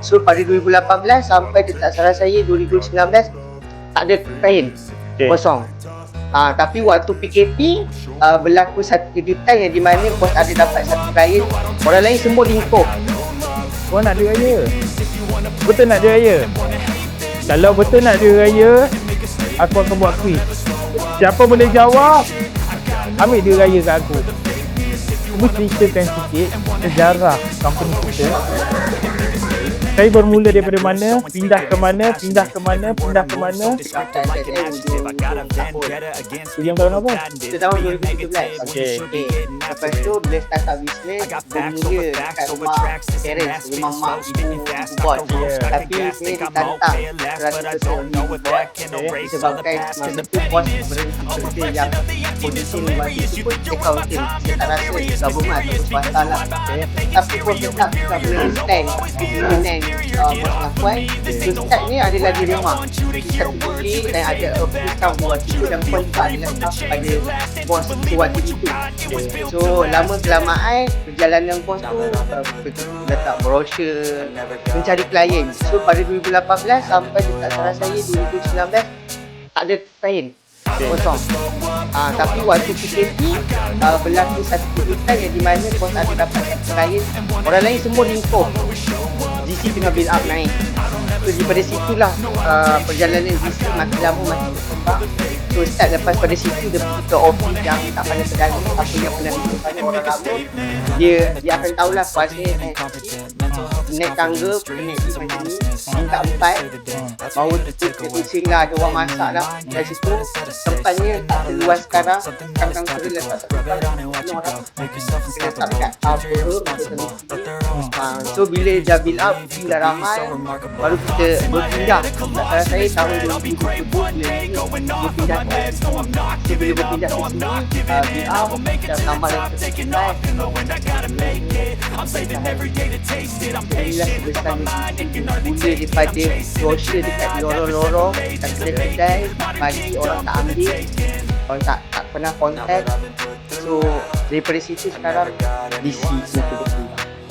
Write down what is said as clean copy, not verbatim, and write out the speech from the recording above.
So pada 2018 sampai tak salah saya 2019 tak ada klien kosong. Tapi waktu PKP berlaku satu kejutan yang di mana bos ada dapat satu klien, orang lain semua lingkup. Kau nak dia raya? Betul nak dia raya? Kalau betul nak dia raya, aku akan buat quiz. Siapa boleh jawab, ambil dia raya kat aku. Cuba ceritakan sikit sejarah company kita. Saya bermula daripada mana, pindah ke mana, pindah ke mana, pindah ke mana. Yang tahun apa? Itu tahun 2017. Okey. Lepas tu bila start up bisnes, bermula dekat rumah parents, rumah mak, ibu bos. Tapi saya ditantang 100% oleh bos disebabkan masa tu bos berhenti kerja yang posisi masa tu pun accounting. Saya tak rasa gabungan atau swasta lah. Tapi bos tetap tak boleh stand bos pengakuan. So start ni adalah di rumah. Kita beli dan ada account buat itu dan pun tak ada letak pada bos waktu itu. So lama kelamaan perjalanan bos tu letak brochure, mencari klien. So pada 2018 sampai tak salah saya 2019 tak ada klien kosong. Tapi waktu PKP berlaku satu kejutan yang di mana bos ada dapat satu klien, orang lain semua lingkup. GC tengah build up naik. So daripada situlah perjalanan GC makin lama makin berkembang. So start lepas pada situ dia pergi ke office yang tak pandai pedali, apa yang pernah dilakukan orang lama, dia akan tahulah kuasa naik tangga, naik macam ni, minta empat, baru pusing lah, ada orang masak lah. Dari situ tempatnya tak seluas sekarang, kang-kang kera letak satu tempat, orang kena start dekat so bila dah build up, dah ramai, baru kita berpindah. Saya tahun 2020 dia pindah ke sini. Bila berpindah ke sini, build up, dah tambah lagi sesuai. Inilah sebesar mula daripada brochure dekat lorong-lorong, dekat kedai-kedai, bagi orang tak ambil, orang tak pernah kontak. So daripada situ sekarang DC 90.